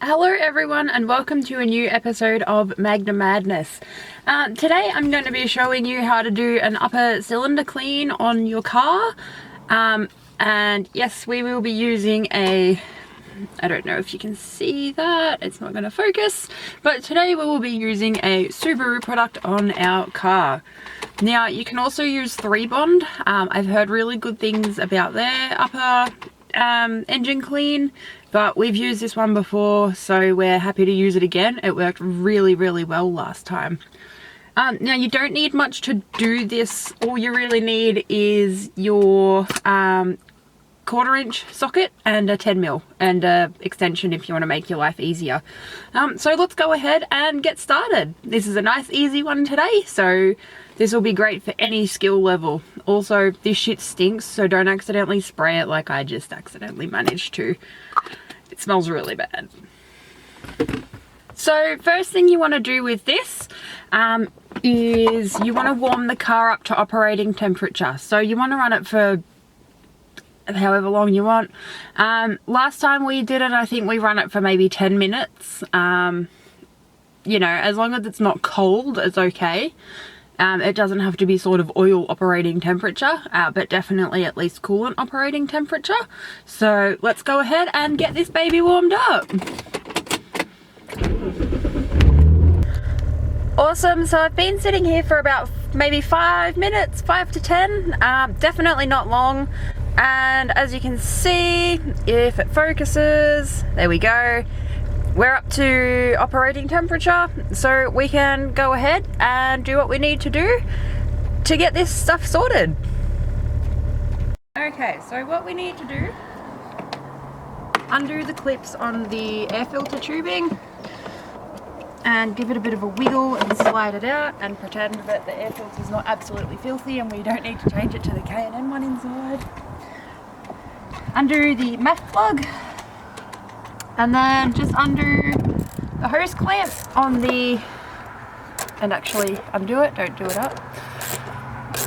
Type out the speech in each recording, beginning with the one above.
Hello everyone and welcome to a new episode of Magna Madness. Today I'm going to be showing you how to do an upper cylinder clean on your car. And yes, we will be using I don't know if you can see that, it's not going to focus, but today we will be using a Subaru product on our car. Now you can also use 3-Bond. I've heard really good things about their upper engine clean, but we've used this one before, so we're happy to use it again. It worked really well last time. Now you don't need much to do this. All you really need is your 1/4-inch socket and a 10mm and a extension if you want to make your life easier. So let's go ahead and get started. This is a nice easy one today, so this will be great for any skill level. Also, this shit stinks, so don't accidentally spray it like I just accidentally managed to. It smells really bad. So first thing you want to do with this is you want to warm the car up to operating temperature. So you want to run it for however long you want. Last time we did it, I think we ran it for maybe 10 minutes. You know, as long as it's not cold, it's okay. It doesn't have to be sort of oil operating temperature, but definitely at least coolant operating temperature. So let's go ahead and get this baby warmed up. Awesome, so I've been sitting here for about maybe 5 minutes, 5 to 10, definitely not long. And as you can see, if it focuses, there we go. We're up to operating temperature, so we can go ahead and do what we need to do to get this stuff sorted. Okay, so what we need to do, undo the clips on the air filter tubing and give it a bit of a wiggle and slide it out and pretend that the air filter is not absolutely filthy and we don't need to change it to the K&N one inside. Undo the MAF plug and then just undo the hose clamp on the, and actually undo it, don't do it up.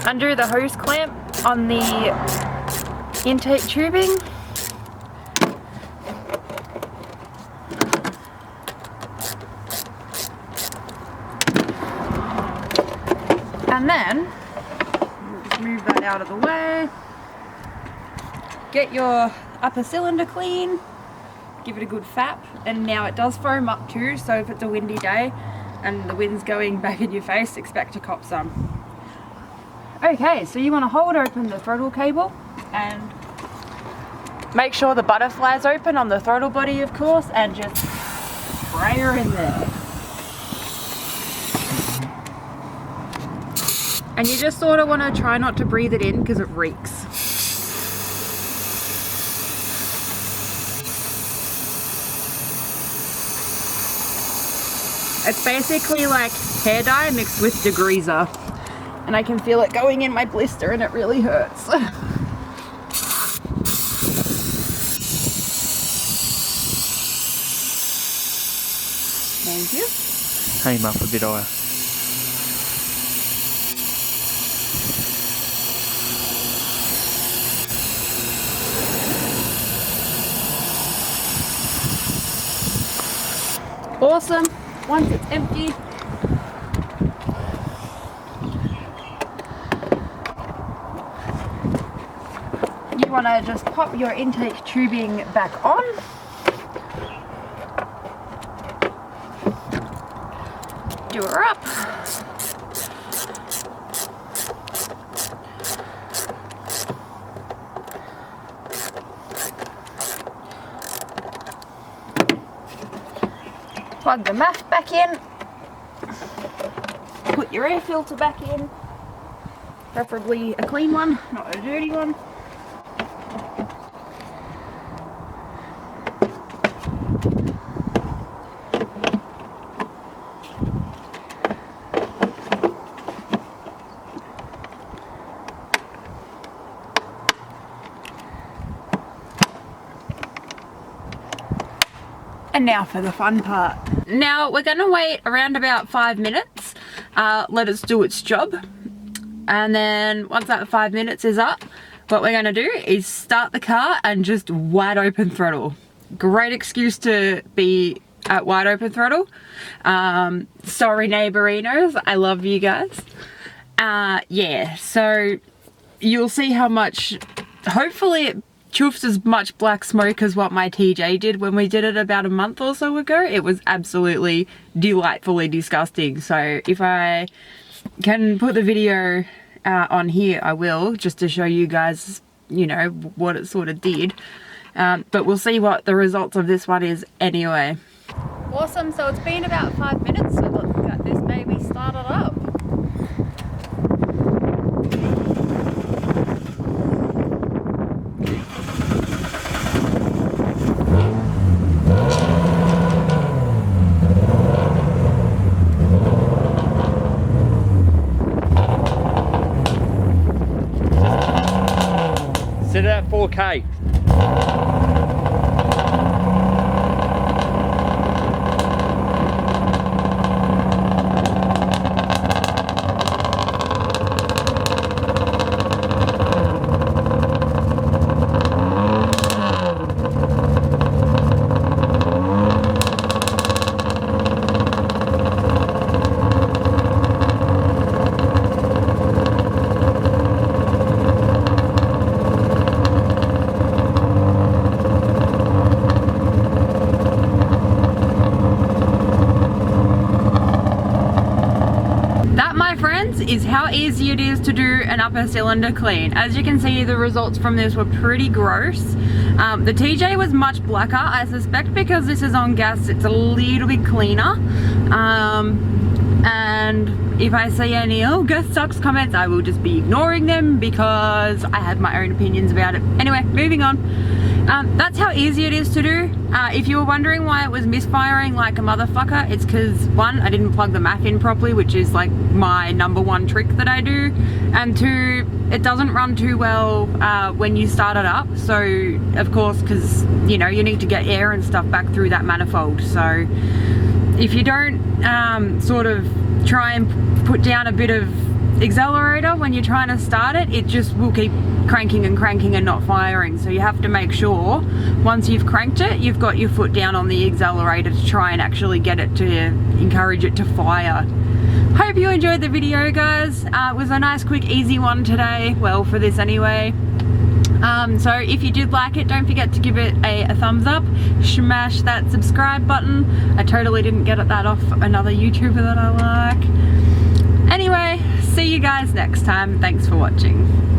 Undo the hose clamp on the intake tubing. And then, we'll just move that out of the way. Get your upper cylinder clean. Give it a good fap, and now it does foam up too, so if it's a windy day and the wind's going back in your face, expect to cop some. Okay, so you want to hold open the throttle cable and make sure the butterfly's open on the throttle body, of course, and just spray her in there. And you just sort of want to try not to breathe it in because it reeks. It's basically like hair dye mixed with degreaser, and I can feel it going in my blister and it really hurts. Thank you. Hey, Muff, a bit higher. Awesome. Once it's empty, you want to just pop your intake tubing back on. Do her up. Plug the MAF back in. Put your air filter back in. Preferably a clean one, not a dirty one. And now for the fun part. Now we're going to wait around about 5 minutes, let it do its job, and then once that 5 minutes is up, what we're going to do is start the car and just wide open throttle. great excuse to be at wide open throttle. Sorry neighborinos, I love you guys. Yeah, so you'll see how much, hopefully it chuffs as much black smoke as what my TJ did when we did it about a month or so ago. It was absolutely delightfully disgusting. So if I can put the video on here, I will, just to show you guys, you know, what it sort of did. But we'll see what the results of this one is anyway. Awesome, so it's been about 5 minutes, so let's get this baby started up. Set it at 4K. Is how easy it is to do an upper cylinder clean. As you can see, the results from this were pretty gross. The TJ was much blacker. I suspect because this is on gas, it's a little bit cleaner. And if I see any "oh, gas sucks" comments, I will just be ignoring them because I have my own opinions about it. Anyway, moving on. That's how easy it is to do. If you were wondering why it was misfiring like a motherfucker, it's because one, I didn't plug the MAF in properly, which is like my #1 trick that I do, and two, it doesn't run too well when you start it up. So of course, because you know you need to get air and stuff back through that manifold. So if you don't sort of try and put down a bit of accelerator when you're trying to start it, it just will keep cranking and cranking and not firing. So you have to make sure once you've cranked it, you've got your foot down on the accelerator to try and actually get it to encourage it to fire. Hope you enjoyed the video, guys. It was a nice quick easy one today, well, for this anyway. So if you did like it, don't forget to give it a thumbs up, smash that subscribe button. I totally didn't get that off another YouTuber that I like. Anyway, see you guys next time. Thanks for watching.